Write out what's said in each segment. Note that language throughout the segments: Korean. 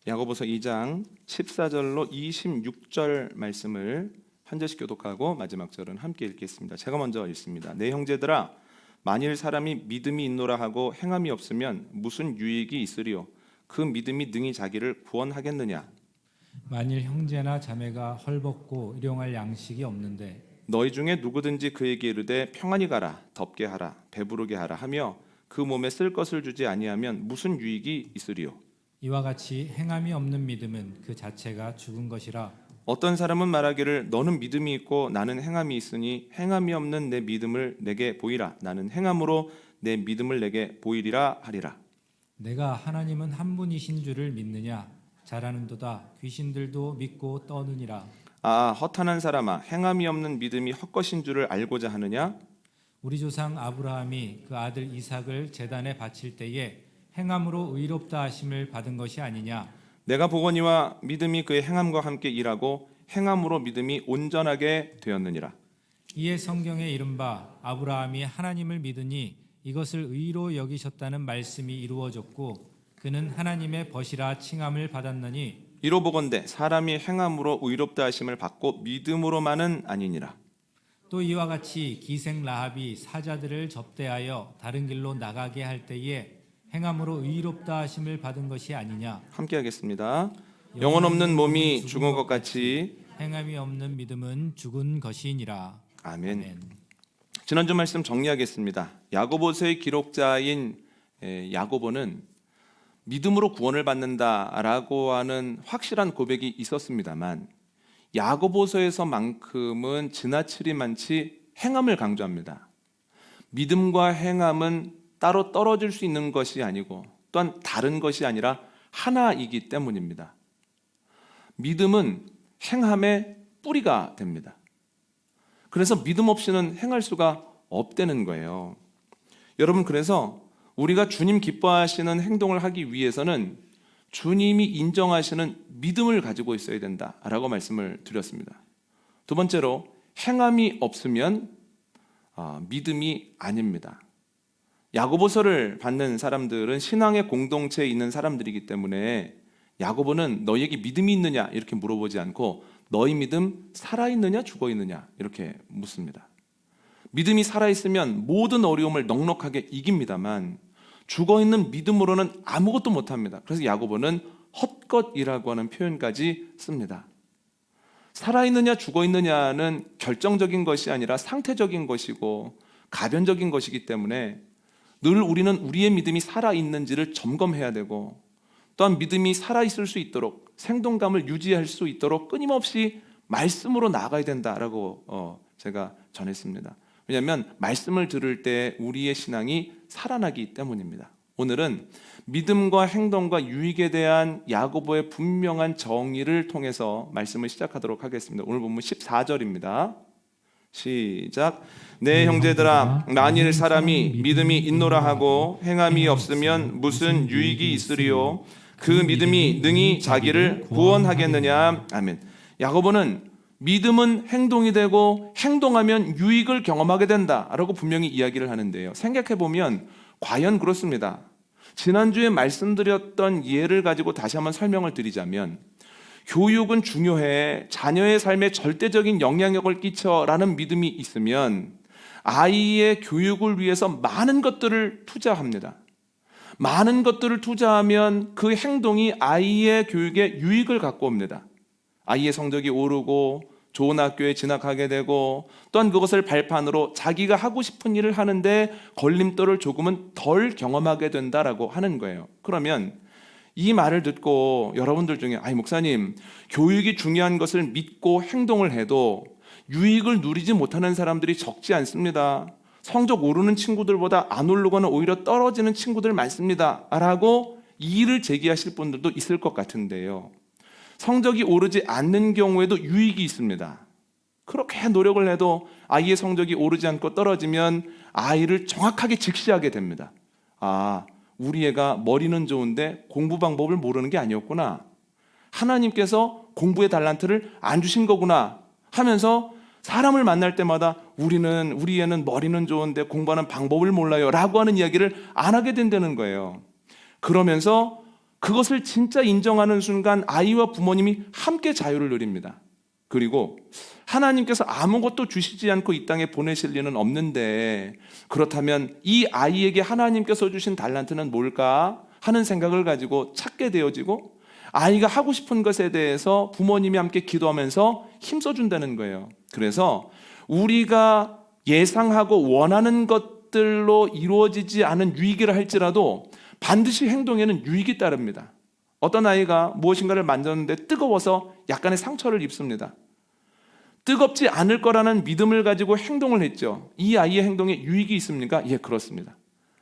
야고보서 2장 14절로 26절 말씀을 한 절씩 교독하고 마지막 절은 함께 읽겠습니다. 제가 먼저 읽습니다. 내 형제들아, 만일 사람이 믿음이 있노라 하고 행함이 없으면 무슨 유익이 있으리요? 그 믿음이 능히 자기를 구원하겠느냐? 만일 형제나 자매가 헐벗고 일용할 양식이 없는데 너희 중에 누구든지 그에게 이르되 평안히 가라, 덥게 하라, 배부르게 하라 하며 그 몸에 쓸 것을 주지 아니하면 무슨 유익이 있으리요? 이와 같이 행함이 없는 믿음은 그 자체가 죽은 것이라. 어떤 사람은 말하기를 너는 믿음이 있고 나는 행함이 있으니 행함이 없는 내 믿음을 내게 보이라. 나는 행함으로 내 믿음을 내게 보이리라 하리라. 내가 하나님은 한 분이신 줄을 믿느냐? 잘하는도다. 귀신들도 믿고 떠느니라. 허탄한 사람아, 행함이 없는 믿음이 헛것인 줄을 알고자 하느냐? 우리 조상 아브라함이 그 아들 이삭을 제단에 바칠 때에 행함으로 의롭다 하심을 받은 것이 아니냐? 내가 보거니와 믿음이 그의 행함과 함께 일하고 행함으로 믿음이 온전하게 되었느니라. 이에 성경에 이른바 아브라함이 하나님을 믿으니 이것을 의로 여기셨다는 말씀이 이루어졌고 그는 하나님의 벗이라 칭함을 받았느니 이로 보건대 사람이 행함으로 의롭다 하심을 받고 믿음으로만은 아니니라. 또 이와 같이 기생 라합이 사자들을 접대하여 다른 길로 나가게 할 때에 행함으로 의롭다 하심을 받은 것이 아니냐? 함께 하겠습니다. 영혼 없는 몸이 죽은 것 같이 행함이 없는 믿음은 죽은 것이니라. 아멘. 지난주 말씀 정리하겠습니다. 야고보서의 기록자인 야고보는 믿음으로 구원을 받는다라고 하는 확실한 고백이 있었습니다만 야고보서에서만큼은 지나치리 많지 행함을 강조합니다. 믿음과 행함은 따로 떨어질 수 있는 것이 아니고 또한 다른 것이 아니라 하나이기 때문입니다. 믿음은 행함의 뿌리가 됩니다. 그래서 믿음 없이는 행할 수가 없다는 거예요. 여러분, 그래서 우리가 주님 기뻐하시는 행동을 하기 위해서는 주님이 인정하시는 믿음을 가지고 있어야 된다라고 말씀을 드렸습니다. 두 번째로, 행함이 없으면 믿음이 아닙니다. 야고보서를 받는 사람들은 신앙의 공동체에 있는 사람들이기 때문에 야고보는 너희에게 믿음이 있느냐 이렇게 물어보지 않고 너희 믿음 살아있느냐 죽어있느냐 이렇게 묻습니다. 믿음이 살아있으면 모든 어려움을 넉넉하게 이깁니다만 죽어있는 믿음으로는 아무것도 못합니다. 그래서 야고보는 헛것이라고 하는 표현까지 씁니다. 살아있느냐 죽어있느냐는 결정적인 것이 아니라 상태적인 것이고 가변적인 것이기 때문에 늘 우리는 우리의 믿음이 살아있는지를 점검해야 되고 또한 믿음이 살아있을 수 있도록 생동감을 유지할 수 있도록 끊임없이 말씀으로 나아가야 된다라고 제가 전했습니다. 왜냐하면 말씀을 들을 때 우리의 신앙이 살아나기 때문입니다. 오늘은 믿음과 행동과 유익에 대한 야고보의 분명한 정의를 통해서 말씀을 시작하도록 하겠습니다. 오늘 본문 14절입니다. 시작. 내 형제들아, 만일 사람이 믿음이 있노라 하고 행함이 없으면 무슨 유익이 있으리요? 그 믿음이 능히 자기를 구원하겠느냐? 아멘. 야고보는 믿음은 행동이 되고 행동하면 유익을 경험하게 된다라고 분명히 이야기를 하는데요. 생각해보면 과연 그렇습니다. 지난주에 말씀드렸던 예를 가지고 다시 한번 설명을 드리자면 교육은 중요해, 자녀의 삶에 절대적인 영향력을 끼쳐라는 믿음이 있으면 아이의 교육을 위해서 많은 것들을 투자합니다. 많은 것들을 투자하면 그 행동이 아이의 교육에 유익을 갖고 옵니다. 아이의 성적이 오르고 좋은 학교에 진학하게 되고 또한 그것을 발판으로 자기가 하고 싶은 일을 하는데 걸림돌을 조금은 덜 경험하게 된다라고 하는 거예요. 그러면 이 말을 듣고 여러분들 중에 목사님, 교육이 중요한 것을 믿고 행동을 해도 유익을 누리지 못하는 사람들이 적지 않습니다. 성적 오르는 친구들보다 안 오르거나 오히려 떨어지는 친구들 많습니다 라고 이의를 제기하실 분들도 있을 것 같은데요. 성적이 오르지 않는 경우에도 유익이 있습니다. 그렇게 노력을 해도 아이의 성적이 오르지 않고 떨어지면 아이를 정확하게 직시하게 됩니다. 우리 애가 머리는 좋은데 공부 방법을 모르는 게 아니었구나. 하나님께서 공부의 달란트를 안 주신 거구나 하면서 사람을 만날 때마다 우리 애는 머리는 좋은데 공부하는 방법을 몰라요 라고 하는 이야기를 안 하게 된다는 거예요. 그러면서 그것을 진짜 인정하는 순간 아이와 부모님이 함께 자유를 누립니다. 그리고 하나님께서 아무것도 주시지 않고 이 땅에 보내실 리는 없는데, 그렇다면 이 아이에게 하나님께서 주신 달란트는 뭘까 하는 생각을 가지고 찾게 되어지고, 아이가 하고 싶은 것에 대해서 부모님이 함께 기도하면서 힘써준다는 거예요. 그래서 우리가 예상하고 원하는 것들로 이루어지지 않은 유익이라 할지라도 반드시 행동에는 유익이 따릅니다. 어떤 아이가 무엇인가를 만졌는데 뜨거워서 약간의 상처를 입습니다. 뜨겁지 않을 거라는 믿음을 가지고 행동을 했죠. 이 아이의 행동에 유익이 있습니까? 예, 그렇습니다.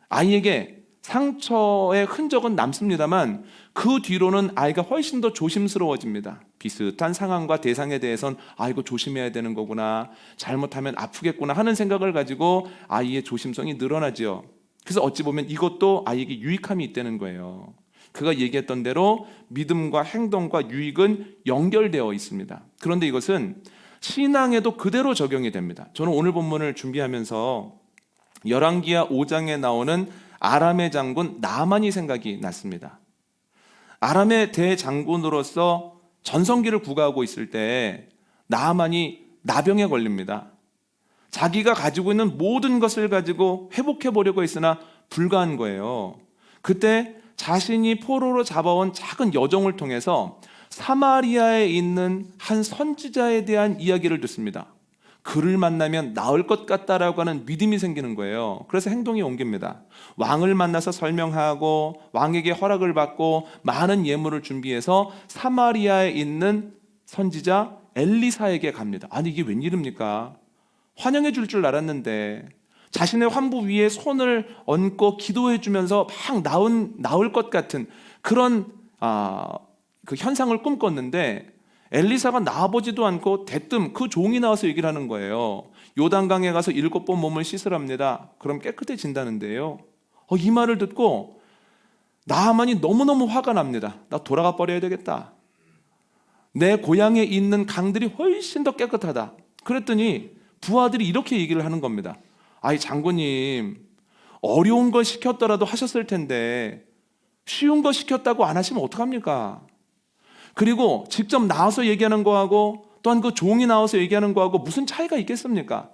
아이에게 상처의 흔적은 남습니다만 그 뒤로는 아이가 훨씬 더 조심스러워집니다. 비슷한 상황과 대상에 대해선 이거 조심해야 되는 거구나, 잘못하면 아프겠구나 하는 생각을 가지고 아이의 조심성이 늘어나죠. 그래서 어찌 보면 이것도 아이에게 유익함이 있다는 거예요. 그가 얘기했던 대로 믿음과 행동과 유익은 연결되어 있습니다. 그런데 이것은 신앙에도 그대로 적용이 됩니다. 저는 오늘 본문을 준비하면서 열왕기하 5장에 나오는 아람의 장군 나아만이 생각이 났습니다. 아람의 대장군으로서 전성기를 구가하고 있을 때 나아만이 나병에 걸립니다. 자기가 가지고 있는 모든 것을 가지고 회복해 보려고 했으나 불가한 거예요. 그때 자신이 포로로 잡아온 작은 여종을 통해서 사마리아에 있는 한 선지자에 대한 이야기를 듣습니다. 그를 만나면 나을 것 같다라고 하는 믿음이 생기는 거예요. 그래서 행동이 옮깁니다. 왕을 만나서 설명하고 왕에게 허락을 받고 많은 예물을 준비해서 사마리아에 있는 선지자 엘리사에게 갑니다. 아니, 이게 웬일입니까? 환영해 줄 알았는데 자신의 환부 위에 손을 얹고 기도해 주면서 막 나을 것 같은 그런 그 현상을 꿈꿨는데, 엘리사가 나아보지도 않고 대뜸 그 종이 나와서 얘기를 하는 거예요. 요단강에 가서 7번 몸을 씻으랍니다. 그럼 깨끗해진다는데요. 이 말을 듣고 나아만이 너무너무 화가 납니다. 나 돌아가 버려야 되겠다. 내 고향에 있는 강들이 훨씬 더 깨끗하다. 그랬더니 부하들이 이렇게 얘기를 하는 겁니다. 아이, 장군님, 어려운 걸 시켰더라도 하셨을 텐데 쉬운 거 시켰다고 안 하시면 어떡합니까? 그리고 직접 나와서 얘기하는 거하고 또한 그 종이 나와서 얘기하는 거하고 무슨 차이가 있겠습니까?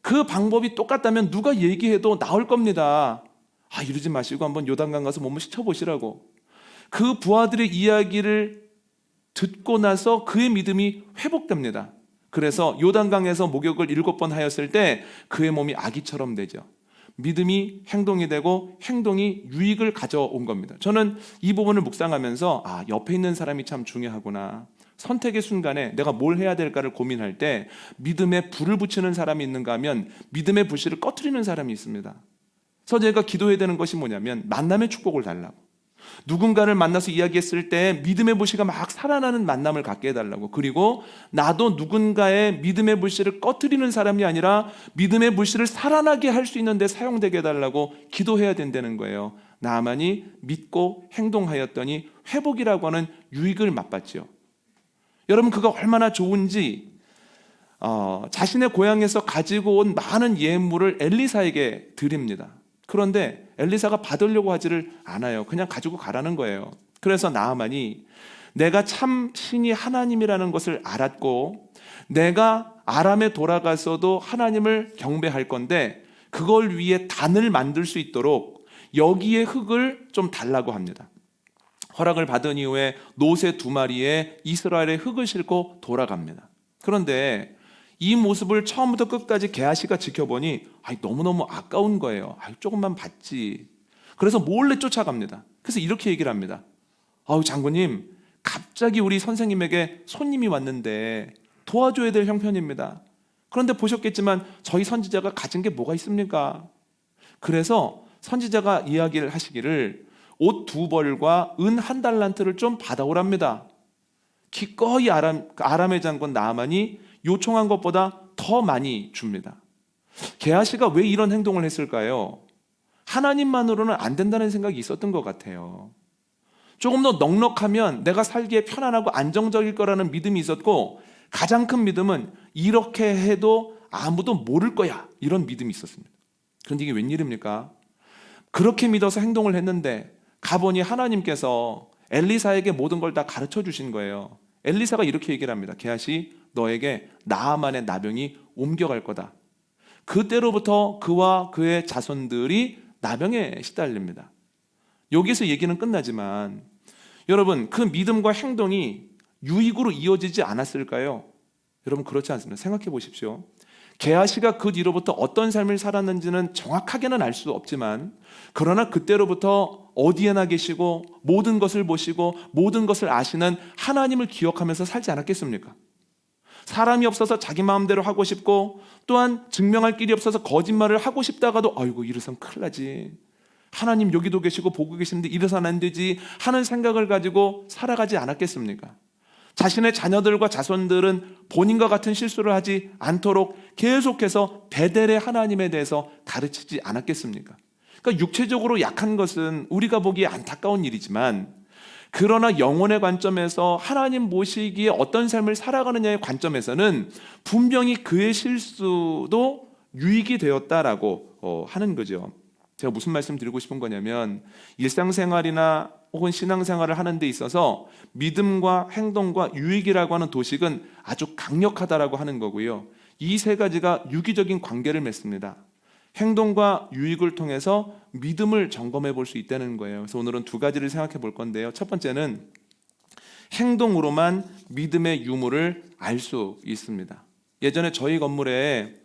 그 방법이 똑같다면 누가 얘기해도 나올 겁니다. 이러지 마시고 한번 요단강 가서 몸을 씻어보시라고. 그 부하들의 이야기를 듣고 나서 그의 믿음이 회복됩니다. 그래서 요단강에서 목욕을 7번 하였을 때 그의 몸이 아기처럼 되죠. 믿음이 행동이 되고 행동이 유익을 가져온 겁니다. 저는 이 부분을 묵상하면서 옆에 있는 사람이 참 중요하구나. 선택의 순간에 내가 뭘 해야 될까를 고민할 때 믿음에 불을 붙이는 사람이 있는가 하면 믿음의 불씨를 꺼트리는 사람이 있습니다. 그래서 제가 기도해야 되는 것이 뭐냐면 만남의 축복을 달라고. 누군가를 만나서 이야기했을 때 믿음의 불씨가 막 살아나는 만남을 갖게 해달라고. 그리고 나도 누군가의 믿음의 불씨를 꺼트리는 사람이 아니라 믿음의 불씨를 살아나게 할 수 있는 데 사용되게 해달라고 기도해야 된다는 거예요. 나아만이 믿고 행동하였더니 회복이라고 하는 유익을 맛봤죠. 여러분, 그가 얼마나 좋은지 자신의 고향에서 가지고 온 많은 예물을 엘리사에게 드립니다. 그런데 엘리사가 받으려고 하지를 않아요. 그냥 가지고 가라는 거예요. 그래서 나아만이 내가 참 신이 하나님이라는 것을 알았고 내가 아람에 돌아가서도 하나님을 경배할 건데 그걸 위해 단을 만들 수 있도록 여기에 흙을 좀 달라고 합니다. 허락을 받은 이후에 노새 2마리에 이스라엘의 흙을 싣고 돌아갑니다. 그런데 이 모습을 처음부터 끝까지 게하시가 지켜보니 너무너무 아까운 거예요. 조금만 받지. 그래서 몰래 쫓아갑니다. 그래서 이렇게 얘기를 합니다. 장군님, 갑자기 우리 선생님에게 손님이 왔는데 도와줘야 될 형편입니다. 그런데 보셨겠지만 저희 선지자가 가진 게 뭐가 있습니까? 그래서 선지자가 이야기를 하시기를 옷 2벌과 은 1달란트를 좀 받아오랍니다. 기꺼이 아람의 장군 나아만이 요청한 것보다 더 많이 줍니다. 게하시가 왜 이런 행동을 했을까요? 하나님만으로는 안 된다는 생각이 있었던 것 같아요. 조금 더 넉넉하면 내가 살기에 편안하고 안정적일 거라는 믿음이 있었고, 가장 큰 믿음은 이렇게 해도 아무도 모를 거야, 이런 믿음이 있었습니다. 그런데 이게 웬일입니까? 그렇게 믿어서 행동을 했는데 가보니 하나님께서 엘리사에게 모든 걸 다 가르쳐 주신 거예요. 엘리사가 이렇게 얘기를 합니다. 게하시, 너에게 나아만의 나병이 옮겨갈 거다. 그때로부터 그와 그의 자손들이 나병에 시달립니다. 여기서 얘기는 끝나지만 여러분, 그 믿음과 행동이 유익으로 이어지지 않았을까요? 여러분, 그렇지 않습니다. 생각해 보십시오. 게하시가 그 뒤로부터 어떤 삶을 살았는지는 정확하게는 알 수 없지만, 그러나 그때로부터 어디에나 계시고 모든 것을 보시고 모든 것을 아시는 하나님을 기억하면서 살지 않았겠습니까? 사람이 없어서 자기 마음대로 하고 싶고, 또한 증명할 길이 없어서 거짓말을 하고 싶다가도 아이고 이래서는 큰일 나지, 하나님 여기도 계시고 보고 계시는데 이래서는 안 되지 하는 생각을 가지고 살아가지 않았겠습니까? 자신의 자녀들과 자손들은 본인과 같은 실수를 하지 않도록 계속해서 베델의 하나님에 대해서 가르치지 않았겠습니까? 그러니까 육체적으로 약한 것은 우리가 보기에 안타까운 일이지만, 그러나 영혼의 관점에서 하나님 모시기에 어떤 삶을 살아가느냐의 관점에서는 분명히 그의 실수도 유익이 되었다라고 하는 거죠. 제가 무슨 말씀 드리고 싶은 거냐면, 일상생활이나 혹은 신앙생활을 하는 데 있어서 믿음과 행동과 유익이라고 하는 도식은 아주 강력하다라고 하는 거고요. 이 세 가지가 유기적인 관계를 맺습니다. 행동과 유익을 통해서 믿음을 점검해 볼 수 있다는 거예요. 그래서 오늘은 두 가지를 생각해 볼 건데요. 첫 번째는 행동으로만 믿음의 유무를 알 수 있습니다. 예전에 저희 건물에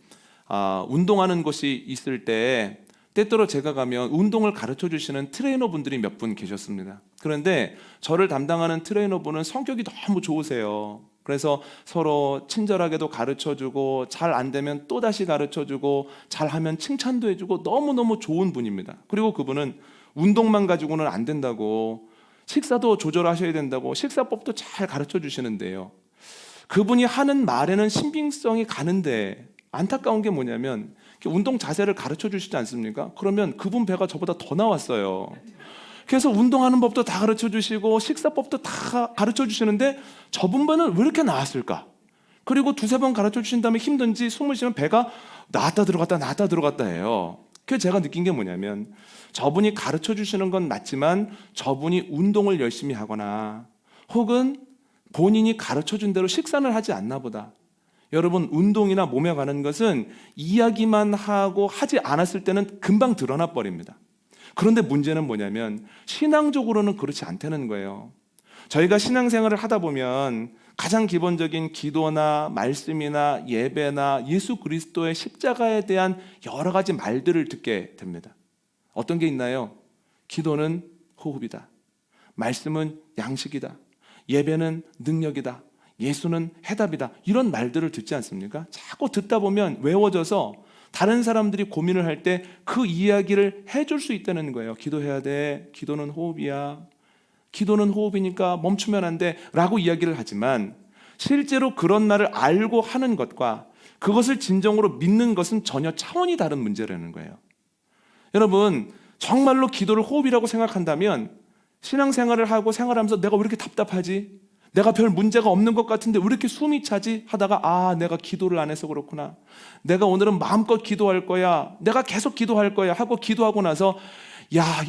운동하는 곳이 있을 때 때때로 제가 가면 운동을 가르쳐 주시는 트레이너분들이 몇 분 계셨습니다. 그런데 저를 담당하는 트레이너분은 성격이 너무 좋으세요. 그래서 서로 친절하게도 가르쳐주고, 잘 안 되면 또다시 가르쳐주고, 잘하면 칭찬도 해주고, 너무너무 좋은 분입니다. 그리고 그분은 운동만 가지고는 안 된다고, 식사도 조절하셔야 된다고 식사법도 잘 가르쳐 주시는데요, 그분이 하는 말에는 신빙성이 가는데 안타까운 게 뭐냐면, 운동 자세를 가르쳐 주시지 않습니까? 그러면 그분 배가 저보다 더 나왔어요. 그래서 운동하는 법도 다 가르쳐 주시고 식사법도 다 가르쳐 주시는데 저분 배는 왜 이렇게 나왔을까? 그리고 두세 번 가르쳐 주신 다음에 힘든지 숨을 쉬면 배가 나왔다 들어갔다 해요. 그래서 제가 느낀 게 뭐냐면, 저분이 가르쳐 주시는 건 맞지만 저분이 운동을 열심히 하거나 혹은 본인이 가르쳐 준 대로 식사를 하지 않나 보다. 여러분, 운동이나 몸에 관한 것은 이야기만 하고 하지 않았을 때는 금방 드러나 버립니다. 그런데 문제는 뭐냐면 신앙적으로는 그렇지 않다는 거예요. 저희가 신앙생활을 하다 보면 가장 기본적인 기도나 말씀이나 예배나 예수 그리스도의 십자가에 대한 여러 가지 말들을 듣게 됩니다. 어떤 게 있나요? 기도는 호흡이다. 말씀은 양식이다. 예배는 능력이다. 예수는 해답이다. 이런 말들을 듣지 않습니까? 자꾸 듣다 보면 외워져서 다른 사람들이 고민을 할 때 그 이야기를 해줄 수 있다는 거예요. 기도해야 돼. 기도는 호흡이야. 기도는 호흡이니까 멈추면 안 돼. 라고 이야기를 하지만 실제로 그런 날을 알고 하는 것과 그것을 진정으로 믿는 것은 전혀 차원이 다른 문제라는 거예요. 여러분, 정말로 기도를 호흡이라고 생각한다면 신앙생활을 하고 생활하면서 내가 왜 이렇게 답답하지? 내가 별 문제가 없는 것 같은데 왜 이렇게 숨이 차지? 하다가 내가 기도를 안 해서 그렇구나. 내가 오늘은 마음껏 기도할 거야. 내가 계속 기도할 거야 하고 기도하고 나서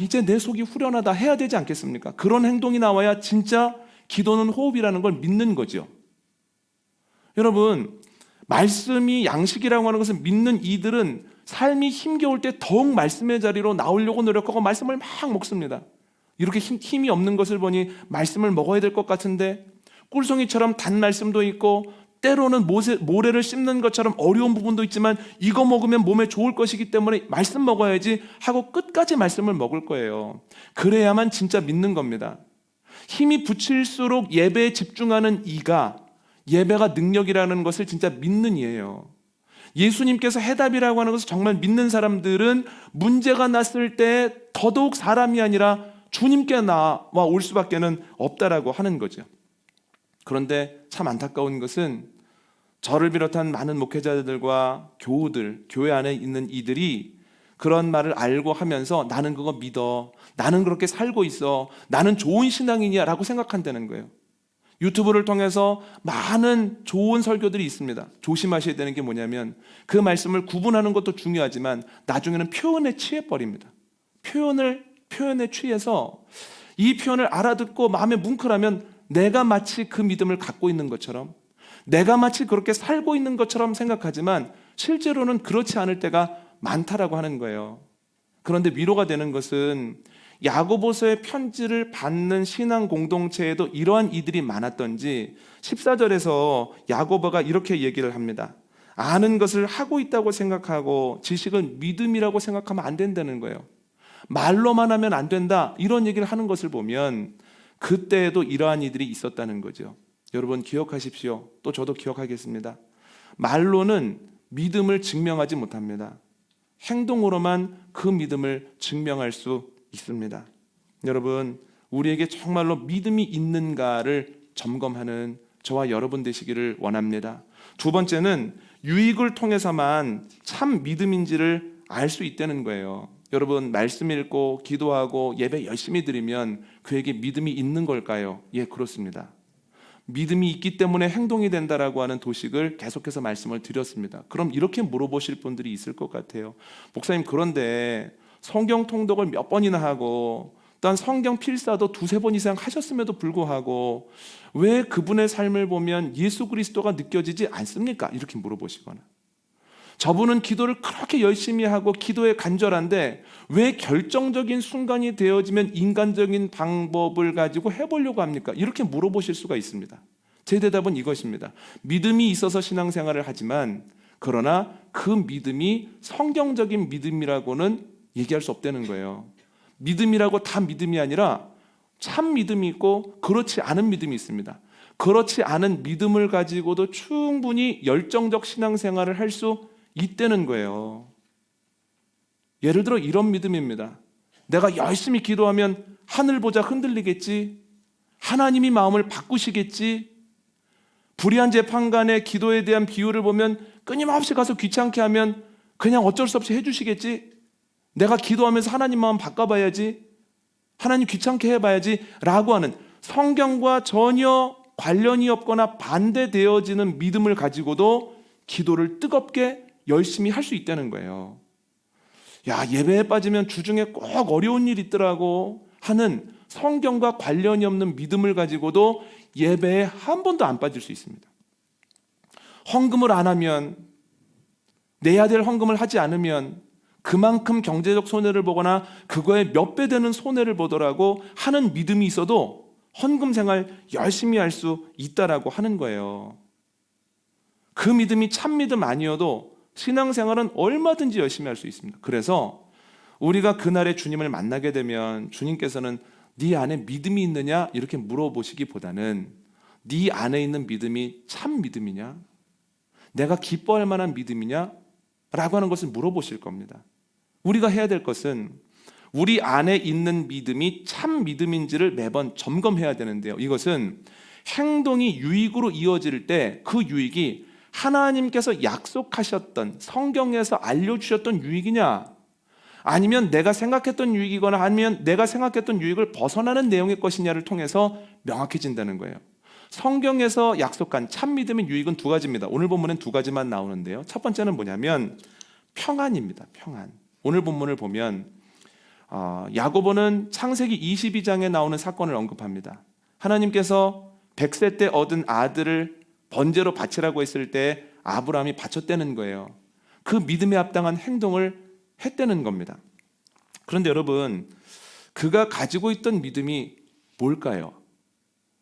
이제 내 속이 후련하다 해야 되지 않겠습니까? 그런 행동이 나와야 진짜 기도는 호흡이라는 걸 믿는 거죠. 여러분, 말씀이 양식이라고 하는 것을 믿는 이들은 삶이 힘겨울 때 더욱 말씀의 자리로 나오려고 노력하고 말씀을 막 먹습니다. 이렇게 힘이 없는 것을 보니 말씀을 먹어야 될 것 같은데, 꿀송이처럼 단 말씀도 있고 때로는 모래를 씹는 것처럼 어려운 부분도 있지만 이거 먹으면 몸에 좋을 것이기 때문에 말씀 먹어야지 하고 끝까지 말씀을 먹을 거예요. 그래야만 진짜 믿는 겁니다. 힘이 붙일수록 예배에 집중하는 이가 예배가 능력이라는 것을 진짜 믿는 이예요. 예수님께서 해답이라고 하는 것을 정말 믿는 사람들은 문제가 났을 때 더더욱 사람이 아니라 주님께 나와 올 수밖에는 없다라고 하는 거죠. 그런데 참 안타까운 것은 저를 비롯한 많은 목회자들과 교우들, 교회 안에 있는 이들이 그런 말을 알고 하면서 나는 그거 믿어, 나는 그렇게 살고 있어, 나는 좋은 신앙인이야 라고 생각한다는 거예요. 유튜브를 통해서 많은 좋은 설교들이 있습니다. 조심하셔야 되는 게 뭐냐면 그 말씀을 구분하는 것도 중요하지만 나중에는 표현에 취해버립니다. 표현을 표현에 취해서 이 표현을 알아듣고 마음에 뭉클하면 내가 마치 그 믿음을 갖고 있는 것처럼, 내가 마치 그렇게 살고 있는 것처럼 생각하지만 실제로는 그렇지 않을 때가 많다라고 하는 거예요. 그런데 위로가 되는 것은 야고보서의 편지를 받는 신앙 공동체에도 이러한 이들이 많았던지 14절에서 야고보가 이렇게 얘기를 합니다. 아는 것을 하고 있다고 생각하고 지식은 믿음이라고 생각하면 안 된다는 거예요. 말로만 하면 안 된다, 이런 얘기를 하는 것을 보면 그때에도 이러한 이들이 있었다는 거죠. 여러분 기억하십시오. 또 저도 기억하겠습니다. 말로는 믿음을 증명하지 못합니다. 행동으로만 그 믿음을 증명할 수 있습니다. 여러분, 우리에게 정말로 믿음이 있는가를 점검하는 저와 여러분 되시기를 원합니다. 두 번째는 유익을 통해서만 참 믿음인지를 알 수 있다는 거예요. 여러분, 말씀 읽고 기도하고 예배 열심히 드리면 그에게 믿음이 있는 걸까요? 예, 그렇습니다. 믿음이 있기 때문에 행동이 된다라고 하는 도식을 계속해서 말씀을 드렸습니다. 그럼 이렇게 물어보실 분들이 있을 것 같아요. 목사님, 그런데 성경 통독을 몇 번이나 하고 또한 성경 필사도 2-3번 이상 하셨음에도 불구하고 왜 그분의 삶을 보면 예수 그리스도가 느껴지지 않습니까? 이렇게 물어보시거나, 저분은 기도를 그렇게 열심히 하고 기도에 간절한데 왜 결정적인 순간이 되어지면 인간적인 방법을 가지고 해보려고 합니까? 이렇게 물어보실 수가 있습니다. 제 대답은 이것입니다. 믿음이 있어서 신앙생활을 하지만 그러나 그 믿음이 성경적인 믿음이라고는 얘기할 수 없다는 거예요. 믿음이라고 다 믿음이 아니라 참 믿음이 있고 그렇지 않은 믿음이 있습니다. 그렇지 않은 믿음을 가지고도 충분히 열정적 신앙생활을 할 수 있다는 거예요. 예를 들어 이런 믿음입니다. 내가 열심히 기도하면 하늘 보자 흔들리겠지, 하나님이 마음을 바꾸시겠지, 불의한 재판관의 기도에 대한 비유를 보면 끊임없이 가서 귀찮게 하면 그냥 어쩔 수 없이 해주시겠지, 내가 기도하면서 하나님 마음 바꿔봐야지, 하나님 귀찮게 해봐야지 라고 하는 성경과 전혀 관련이 없거나 반대되어지는 믿음을 가지고도 기도를 뜨겁게 열심히 할 수 있다는 거예요. 야, 예배에 빠지면 주중에 꼭 어려운 일 있더라고 하는 성경과 관련이 없는 믿음을 가지고도 예배에 한 번도 안 빠질 수 있습니다. 헌금을 안 하면, 내야 될 헌금을 하지 않으면 그만큼 경제적 손해를 보거나 그거에 몇 배 되는 손해를 보더라고 하는 믿음이 있어도 헌금 생활 열심히 할 수 있다라고 하는 거예요. 그 믿음이 참 믿음 아니어도 신앙생활은 얼마든지 열심히 할 수 있습니다. 그래서 우리가 그날에 주님을 만나게 되면 주님께서는 네 안에 믿음이 있느냐 이렇게 물어보시기보다는 네 안에 있는 믿음이 참 믿음이냐, 내가 기뻐할 만한 믿음이냐 라고 하는 것을 물어보실 겁니다. 우리가 해야 될 것은 우리 안에 있는 믿음이 참 믿음인지를 매번 점검해야 되는데요, 이것은 행동이 유익으로 이어질 때 그 유익이 하나님께서 약속하셨던, 성경에서 알려주셨던 유익이냐, 아니면 내가 생각했던 유익이거나 아니면 내가 생각했던 유익을 벗어나는 내용의 것이냐를 통해서 명확해진다는 거예요. 성경에서 약속한 참 믿음의 유익은 2가지입니다. 오늘 본문엔 2가지만 나오는데요, 첫 번째는 뭐냐면 평안입니다. 평안. 오늘 본문을 보면 야고보는 창세기 22장에 나오는 사건을 언급합니다. 하나님께서 100세 때 얻은 아들을 번제로 바치라고 했을 때 아브라함이 바쳤다는 거예요. 그 믿음에 합당한 행동을 했다는 겁니다. 그런데 여러분, 그가 가지고 있던 믿음이 뭘까요?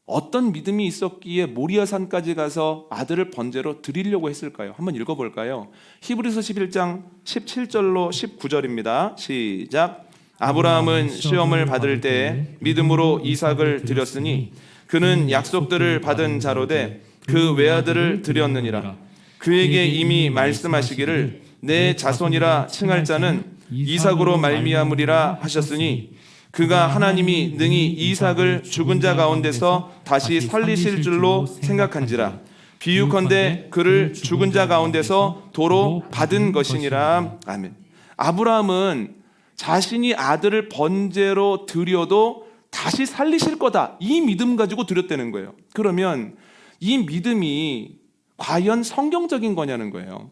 어떤 믿음이 있었기에 모리아산까지 가서 아들을 번제로 드리려고 했을까요? 한번 읽어볼까요? 히브리서 11장 17절로 19절입니다. 시작. 아브라함은 시험을 받을 때 믿음으로 이삭을 드렸으니 그는 약속들을 받은 자로 돼 그 외아들을 드렸느니라. 그에게 이미 말씀하시기를 내 자손이라 칭할 자는 이삭으로 말미암으리라 하셨으니 그가 하나님이 능히 이삭을 죽은 자 가운데서 다시 살리실 줄로 생각한지라. 비유컨대 그를 죽은 자 가운데서 도로 받은 것이니라. 아멘. 아브라함은 자신이 아들을 번제로 드려도 다시 살리실 거다, 이 믿음 가지고 드렸다는 거예요. 그러면 이 믿음이 과연 성경적인 거냐는 거예요.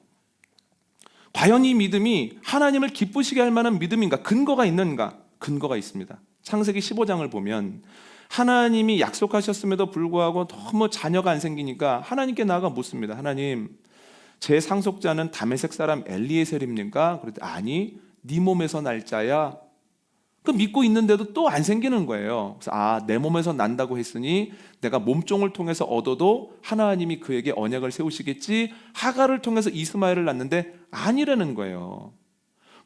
과연 이 믿음이 하나님을 기쁘시게 할 만한 믿음인가? 근거가 있는가? 근거가 있습니다. 창세기 15장을 보면 하나님이 약속하셨음에도 불구하고 너무 자녀가 안 생기니까 하나님께 나아가 묻습니다. 하나님, 제 상속자는 다메섹 사람 엘리에셀입니까? 그랬더니 아니, 네 몸에서 날 자야. 그 믿고 있는데도 또 안 생기는 거예요. 그래서 내 몸에서 난다고 했으니 내가 몸종을 통해서 얻어도 하나님이 그에게 언약을 세우시겠지. 하갈을 통해서 이스마엘을 낳는데 아니라는 거예요.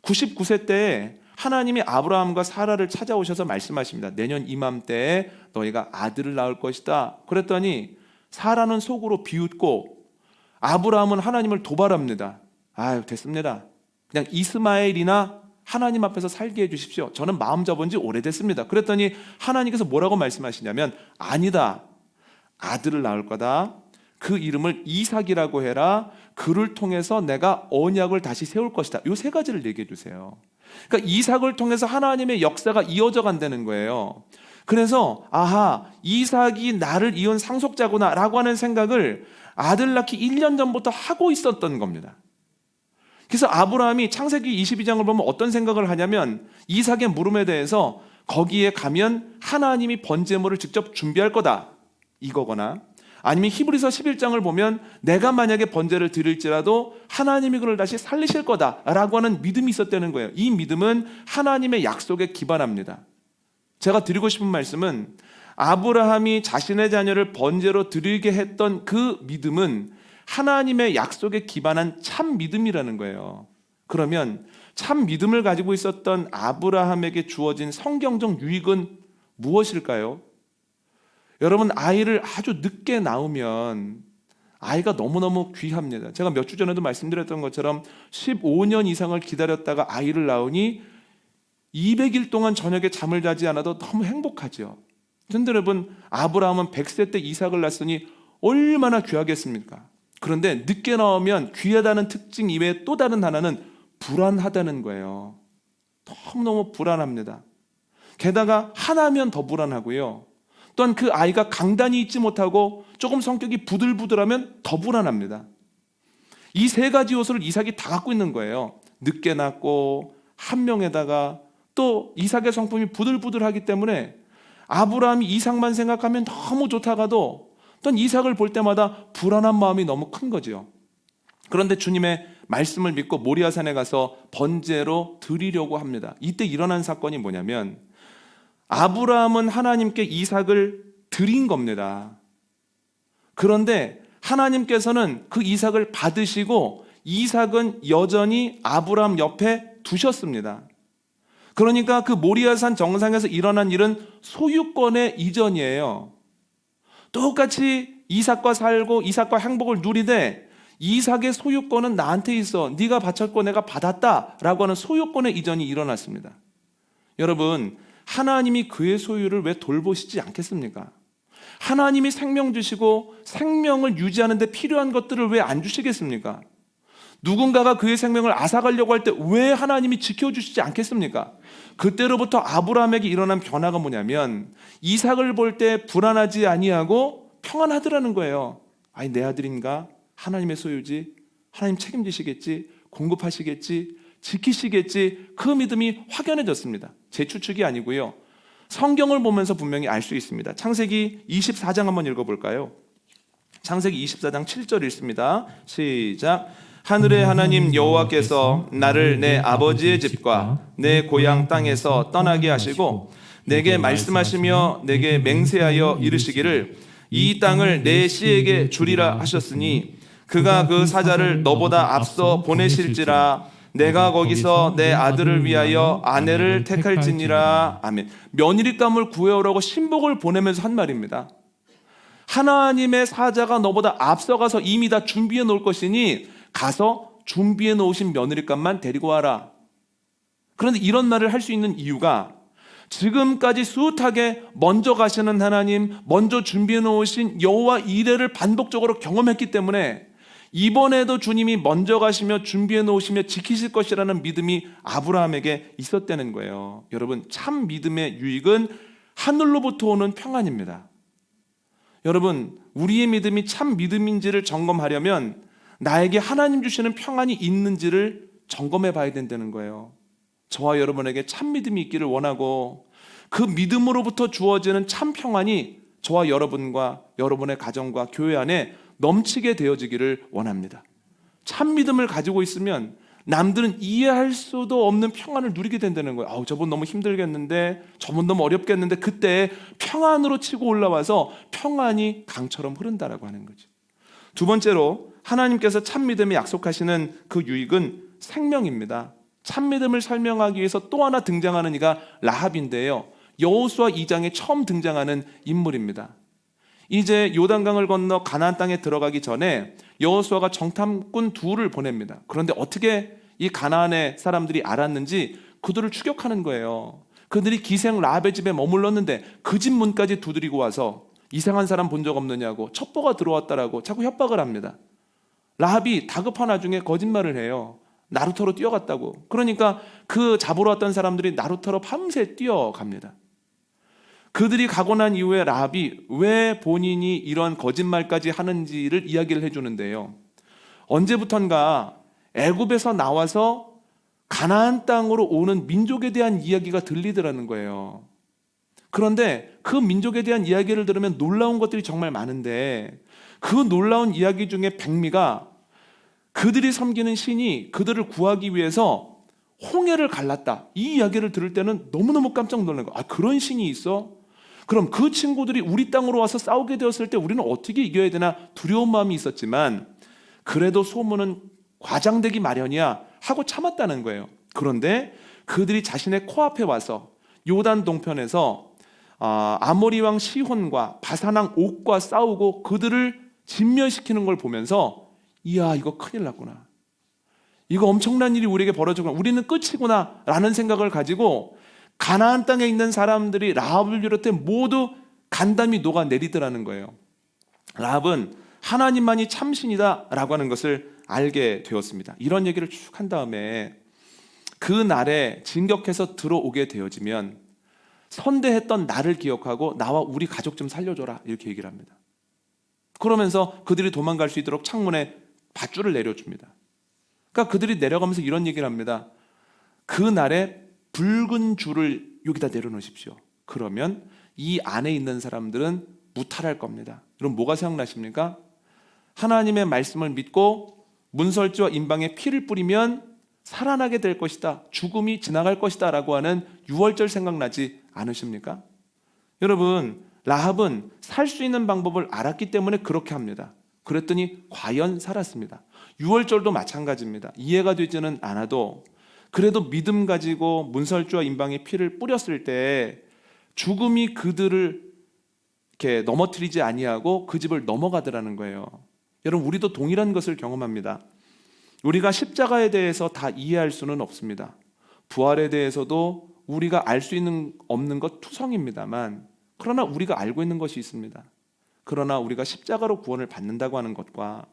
99세 때 하나님이 아브라함과 사라를 찾아오셔서 말씀하십니다. 내년 이맘때에 너희가 아들을 낳을 것이다. 그랬더니 사라는 속으로 비웃고 아브라함은 하나님을 도발합니다. 됐습니다. 그냥 이스마엘이나 하나님 앞에서 살게 해주십시오. 저는 마음 접은 지 오래됐습니다. 그랬더니 하나님께서 뭐라고 말씀하시냐면 아니다. 아들을 낳을 거다. 그 이름을 이삭이라고 해라. 그를 통해서 내가 언약을 다시 세울 것이다. 이 세 가지를 얘기해 주세요. 그러니까 이삭을 통해서 하나님의 역사가 이어져 간다는 거예요. 그래서 이삭이 나를 이은 상속자구나 라고 하는 생각을 아들 낳기 1년 전부터 하고 있었던 겁니다. 그래서 아브라함이 창세기 22장을 보면 어떤 생각을 하냐면 이삭의 물음에 대해서 거기에 가면 하나님이 번제물을 직접 준비할 거다 이거거나, 아니면 히브리서 11장을 보면 내가 만약에 번제를 드릴지라도 하나님이 그를 다시 살리실 거다라고 하는 믿음이 있었다는 거예요. 이 믿음은 하나님의 약속에 기반합니다. 제가 드리고 싶은 말씀은 아브라함이 자신의 자녀를 번제로 드리게 했던 그 믿음은 하나님의 약속에 기반한 참 믿음이라는 거예요. 그러면 참 믿음을 가지고 있었던 아브라함에게 주어진 성경적 유익은 무엇일까요? 여러분, 아이를 아주 늦게 낳으면 아이가 너무너무 귀합니다. 제가 몇 주 전에도 말씀드렸던 것처럼 15년 이상을 기다렸다가 아이를 낳으니 200일 동안 저녁에 잠을 자지 않아도 너무 행복하죠. 그런데 여러분, 아브라함은 100세 때 이삭을 낳았으니 얼마나 귀하겠습니까? 그런데 늦게 나오면 귀하다는 특징 이외에 또 다른 하나는 불안하다는 거예요. 너무너무 불안합니다. 게다가 하나면 더 불안하고요. 또한 그 아이가 강단이 있지 못하고 조금 성격이 부들부들하면 더 불안합니다. 이 세 가지 요소를 이삭이 다 갖고 있는 거예요. 늦게 낳고 한 명에다가 또 이삭의 성품이 부들부들하기 때문에 아브라함이 이삭만 생각하면 너무 좋다가도 또 이삭을 볼 때마다 불안한 마음이 너무 큰 거죠. 그런데 주님의 말씀을 믿고 모리아산에 가서 번제로 드리려고 합니다. 이때 일어난 사건이 뭐냐면 아브라함은 하나님께 이삭을 드린 겁니다. 그런데 하나님께서는 그 이삭을 받으시고 이삭은 여전히 아브라함 옆에 두셨습니다. 그러니까 그 모리아산 정상에서 일어난 일은 소유권의 이전이에요. 똑같이 이삭과 살고 이삭과 행복을 누리되 이삭의 소유권은 나한테 있어. 네가 바쳤고 내가 받았다라고 하는 소유권의 이전이 일어났습니다. 여러분, 하나님이 그의 소유를 왜 돌보시지 않겠습니까? 하나님이 생명 주시고 생명을 유지하는 데 필요한 것들을 왜 안 주시겠습니까? 누군가가 그의 생명을 앗아가려고 할 때 왜 하나님이 지켜주시지 않겠습니까? 그때로부터 아브라함에게 일어난 변화가 뭐냐면 이삭을 볼 때 불안하지 아니하고 평안하더라는 거예요. 아니, 내 아들인가? 하나님의 소유지. 하나님 책임지시겠지. 공급하시겠지. 지키시겠지. 그 믿음이 확연해졌습니다. 제 추측이 아니고요. 성경을 보면서 분명히 알 수 있습니다. 창세기 24장 한번 읽어볼까요? 창세기 24장 7절 읽습니다. 시작. 하늘의 하나님 여호와께서 나를 내 아버지의 집과 내 고향 땅에서 떠나게 하시고 내게 말씀하시며 내게 맹세하여 이르시기를 이 땅을 내 씨에게 주리라 하셨으니 그가 그 사자를 너보다 앞서 보내실지라 내가 거기서 내 아들을 위하여 아내를 택할지니라. 아멘. 며느리감을 구해오라고 신복을 보내면서 한 말입니다. 하나님의 사자가 너보다 앞서가서 이미 다 준비해 놓을 것이니 가서 준비해 놓으신 며느리감만 데리고 와라. 그런데 이런 말을 할 수 있는 이유가 지금까지 숱하게 먼저 가시는 하나님, 먼저 준비해 놓으신 여호와 이레를 반복적으로 경험했기 때문에 이번에도 주님이 먼저 가시며 준비해 놓으시며 지키실 것이라는 믿음이 아브라함에게 있었다는 거예요. 여러분, 참 믿음의 유익은 하늘로부터 오는 평안입니다. 여러분, 우리의 믿음이 참 믿음인지를 점검하려면 나에게 하나님 주시는 평안이 있는지를 점검해 봐야 된다는 거예요. 저와 여러분에게 참 믿음이 있기를 원하고 그 믿음으로부터 주어지는 참 평안이 저와 여러분과 여러분의 가정과 교회 안에 넘치게 되어지기를 원합니다. 참 믿음을 가지고 있으면 남들은 이해할 수도 없는 평안을 누리게 된다는 거예요. 아우, 저분 너무 힘들겠는데, 저분 너무 어렵겠는데, 그때 평안으로 치고 올라와서 평안이 강처럼 흐른다라고 하는 거죠. 두 번째로 하나님께서 참 믿음에 약속하시는 그 유익은 생명입니다. 참 믿음을 설명하기 위해서 또 하나 등장하는 이가 라합인데요, 여호수아 2장에 처음 등장하는 인물입니다. 이제 요단강을 건너 가나안 땅에 들어가기 전에 여호수아가 정탐꾼 둘을 보냅니다. 그런데 어떻게 이 가나안의 사람들이 알았는지 그들을 추격하는 거예요. 그들이 기생 라합의 집에 머물렀는데 그 집 문까지 두드리고 와서 이상한 사람 본 적 없느냐고, 첩보가 들어왔다라고 자꾸 협박을 합니다. 라합이 다급한 와중에 거짓말을 해요. 나루터로 뛰어갔다고. 그러니까 그 잡으러 왔던 사람들이 나루터로 밤새 뛰어갑니다. 그들이 가고 난 이후에 라합이 왜 본인이 이런 거짓말까지 하는지를 이야기를 해주는데요, 언제부턴가 애굽에서 나와서 가나안 땅으로 오는 민족에 대한 이야기가 들리더라는 거예요. 그런데 그 민족에 대한 이야기를 들으면 놀라운 것들이 정말 많은데, 그 놀라운 이야기 중에 백미가 그들이 섬기는 신이 그들을 구하기 위해서 홍해를 갈랐다, 이 이야기를 들을 때는 너무너무 깜짝 놀란 거예요. 아, 그런 신이 있어? 그럼 그 친구들이 우리 땅으로 와서 싸우게 되었을 때 우리는 어떻게 이겨야 되나 두려운 마음이 있었지만, 그래도 소문은 과장되기 마련이야 하고 참았다는 거예요. 그런데 그들이 자신의 코앞에 와서 요단 동편에서 아모리 왕 시혼과 바산 왕 옥과 싸우고 그들을 진멸시키는 걸 보면서, 이야, 이거 큰일 났구나, 이거 엄청난 일이 우리에게 벌어지구나, 우리는 끝이구나 라는 생각을 가지고 가나안 땅에 있는 사람들이 라합을 비롯해 모두 간담이 녹아내리더라는 거예요. 라합은 하나님만이 참신이다 라고 하는 것을 알게 되었습니다. 이런 얘기를 쭉 한 다음에 그 날에 진격해서 들어오게 되어지면 선대했던 나를 기억하고 나와 우리 가족 좀 살려줘라, 이렇게 얘기를 합니다. 그러면서 그들이 도망갈 수 있도록 창문에 밧줄을 내려줍니다. 그러니까 그들이 내려가면서 이런 얘기를 합니다. 그 날에 붉은 줄을 여기다 내려놓으십시오. 그러면 이 안에 있는 사람들은 무탈할 겁니다. 여러분, 뭐가 생각나십니까? 하나님의 말씀을 믿고 문설주와 임방에 피를 뿌리면 살아나게 될 것이다, 죽음이 지나갈 것이다 라고 하는 유월절 생각나지 않으십니까? 여러분, 라합은 살 수 있는 방법을 알았기 때문에 그렇게 합니다. 그랬더니 과연 살았습니다. 유월절도 마찬가지입니다. 이해가 되지는 않아도 그래도 믿음 가지고 문설주와 임방에 피를 뿌렸을 때 죽음이 그들을 이렇게 넘어뜨리지 아니하고 그 집을 넘어가더라는 거예요. 여러분, 우리도 동일한 것을 경험합니다. 우리가 십자가에 대해서 다 이해할 수는 없습니다. 부활에 대해서도 우리가 알 수 있는 없는 것 투성입니다만, 그러나 우리가 알고 있는 것이 있습니다. 그러나 우리가 십자가로 구원을 받는다고 하는 것과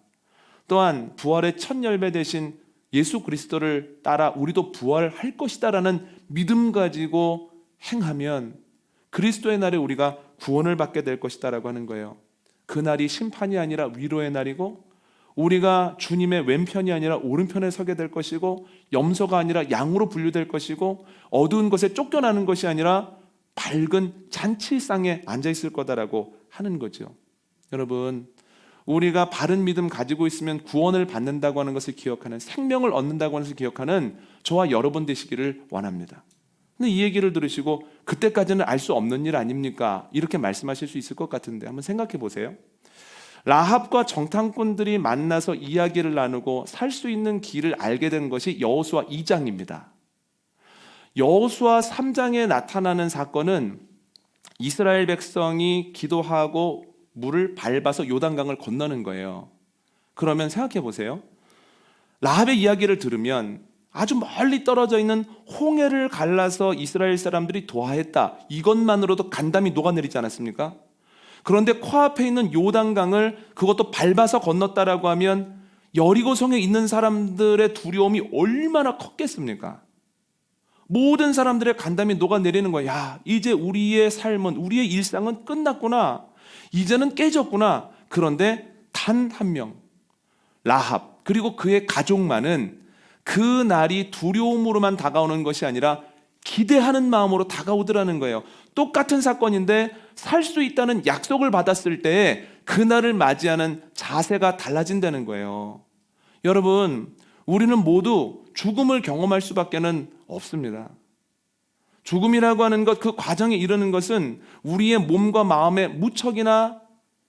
또한 부활의 첫 열매 되신 예수 그리스도를 따라 우리도 부활할 것이다라는 믿음 가지고 행하면 그리스도의 날에 우리가 구원을 받게 될 것이다라고 하는 거예요. 그 날이 심판이 아니라 위로의 날이고, 우리가 주님의 왼편이 아니라 오른편에 서게 될 것이고, 염소가 아니라 양으로 분류될 것이고, 어두운 것에 쫓겨나는 것이 아니라 밝은 잔치상에 앉아 있을 거다라고 하는 거죠. 여러분, 우리가 바른 믿음 가지고 있으면 구원을 받는다고 하는 것을 기억하는, 생명을 얻는다고 하는 것을 기억하는 저와 여러분 되시기를 원합니다. 근데 이 얘기를 들으시고 그때까지는 알 수 없는 일 아닙니까? 이렇게 말씀하실 수 있을 것 같은데 한번 생각해 보세요. 라합과 정탐꾼들이 만나서 이야기를 나누고 살 수 있는 길을 알게 된 것이 여호수아 2장입니다. 여호수아 3장에 나타나는 사건은 이스라엘 백성이 기도하고 물을 밟아서 요단강을 건너는 거예요. 그러면 생각해 보세요. 라합의 이야기를 들으면 아주 멀리 떨어져 있는 홍해를 갈라서 이스라엘 사람들이 도하했다, 이것만으로도 간담이 녹아내리지 않았습니까? 그런데 코앞에 있는 요단강을 그것도 밟아서 건넜다라고 하면 여리고성에 있는 사람들의 두려움이 얼마나 컸겠습니까? 모든 사람들의 간담이 녹아내리는 거야. 야, 이제 우리의 삶은, 우리의 일상은 끝났구나, 이제는 깨졌구나. 그런데 단 한 명, 라합, 그리고 그의 가족만은 그 날이 두려움으로만 다가오는 것이 아니라 기대하는 마음으로 다가오더라는 거예요. 똑같은 사건인데 살 수 있다는 약속을 받았을 때에 그날을 맞이하는 자세가 달라진다는 거예요. 여러분, 우리는 모두 죽음을 경험할 수밖에는 없습니다. 죽음이라고 하는 것, 그 과정에 이르는 것은 우리의 몸과 마음에 무척이나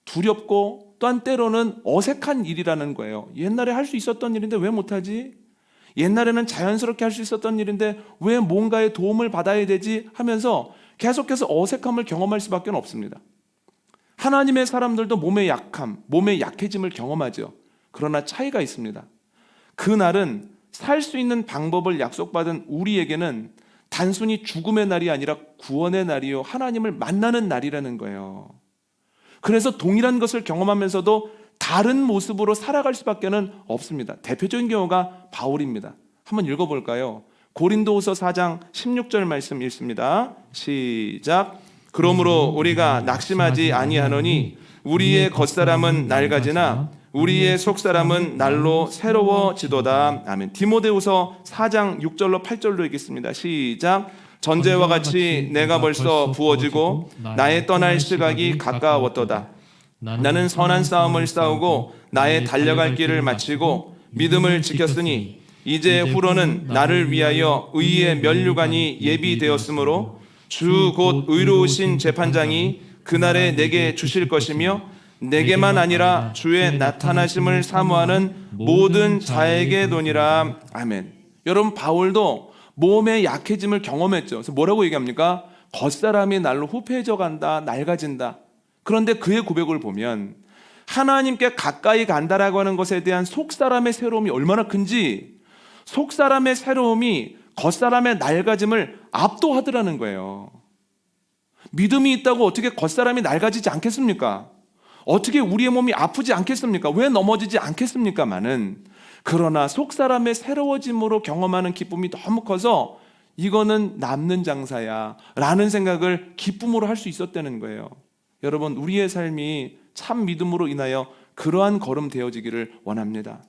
두렵고 또한 때로는 어색한 일이라는 거예요. 옛날에 할 수 있었던 일인데 왜 못하지? 옛날에는 자연스럽게 할 수 있었던 일인데 왜 뭔가의 도움을 받아야 되지? 하면서 계속해서 어색함을 경험할 수밖에 없습니다. 하나님의 사람들도 몸의 약함, 몸의 약해짐을 경험하죠. 그러나 차이가 있습니다. 그날은 살 수 있는 방법을 약속받은 우리에게는 단순히 죽음의 날이 아니라 구원의 날이요, 하나님을 만나는 날이라는 거예요. 그래서 동일한 것을 경험하면서도 다른 모습으로 살아갈 수밖에 없습니다. 대표적인 경우가 바울입니다. 한번 읽어볼까요? 고린도후서 4장 16절 말씀 읽습니다. 시작. 그러므로 우리가 낙심하지 아니하노니 우리의 겉사람은 낡아지나 우리의 속사람은 날로 새로워지도다. 아멘. 디모데후서 4장 6절로 8절로 읽겠습니다. 시작. 전제와 같이 내가 벌써 부어지고 나의 떠날 시각이 가까웠도다. 나는 선한 싸움을 싸우고 나의 달려갈 길을 마치고 믿음을 지켰으니 이제 후로는 나를 위하여 의의 면류관이 예비되었으므로 주 곧 의로우신 재판장이 그날에 내게 주실 것이며 내게만 아니라 주의 나타나심을 사모하는 모든 자에게 도니라. 아멘. 여러분, 바울도 몸의 약해짐을 경험했죠. 그래서 뭐라고 얘기합니까? 겉사람이 날로 후패해져 간다, 낡아진다. 그런데 그의 고백을 보면 하나님께 가까이 간다라고 하는 것에 대한 속사람의 새로움이 얼마나 큰지, 속사람의 새로움이 겉사람의 낡아짐을 압도하더라는 거예요. 믿음이 있다고 어떻게 겉사람이 낡아지지 않겠습니까? 어떻게 우리의 몸이 아프지 않겠습니까? 왜 넘어지지 않겠습니까마는, 그러나 속사람의 새로워짐으로 경험하는 기쁨이 너무 커서 이거는 남는 장사야 라는 생각을 기쁨으로 할 수 있었다는 거예요. 여러분, 우리의 삶이 참 믿음으로 인하여 그러한 걸음 되어지기를 원합니다.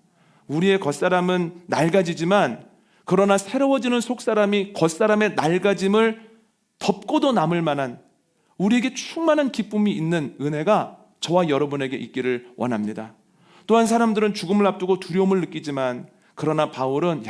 우리의 겉사람은 낡아지지만 그러나 새로워지는 속사람이 겉사람의 낡아짐을 덮고도 남을 만한 우리에게 충만한 기쁨이 있는 은혜가 저와 여러분에게 있기를 원합니다. 또한 사람들은 죽음을 앞두고 두려움을 느끼지만, 그러나 바울은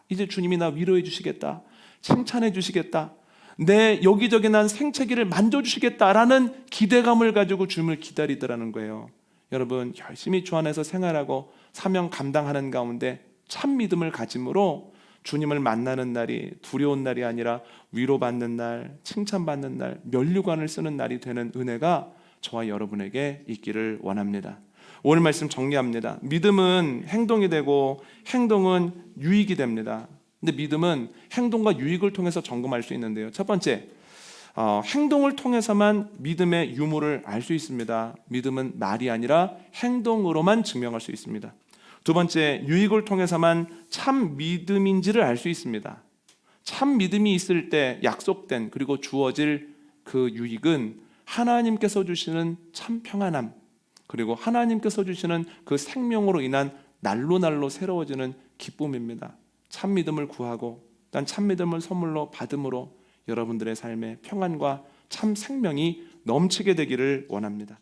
이제 주님이 나 위로해 주시겠다, 칭찬해 주시겠다, 내 여기저기 난 생채기를 만져주시겠다라는 기대감을 가지고 주님을 기다리더라는 거예요. 여러분, 열심히 주 안에서 생활하고 사명 감당하는 가운데 참 믿음을 가짐으로 주님을 만나는 날이 두려운 날이 아니라 위로받는 날, 칭찬받는 날, 면류관을 쓰는 날이 되는 은혜가 저와 여러분에게 있기를 원합니다. 오늘 말씀 정리합니다. 믿음은 행동이 되고 행동은 유익이 됩니다. 근데 믿음은 행동과 유익을 통해서 점검할 수 있는데요. 첫 번째, 행동을 통해서만 믿음의 유무를 알 수 있습니다. 믿음은 말이 아니라 행동으로만 증명할 수 있습니다. 두 번째, 유익을 통해서만 참 믿음인지를 알 수 있습니다. 참 믿음이 있을 때 약속된 그리고 주어질 그 유익은 하나님께서 주시는 참 평안함, 그리고 하나님께서 주시는 그 생명으로 인한 날로 새로워지는 기쁨입니다. 참 믿음을 구하고 난 참 믿음을 선물로 받음으로 여러분들의 삶에 평안과 참 생명이 넘치게 되기를 원합니다.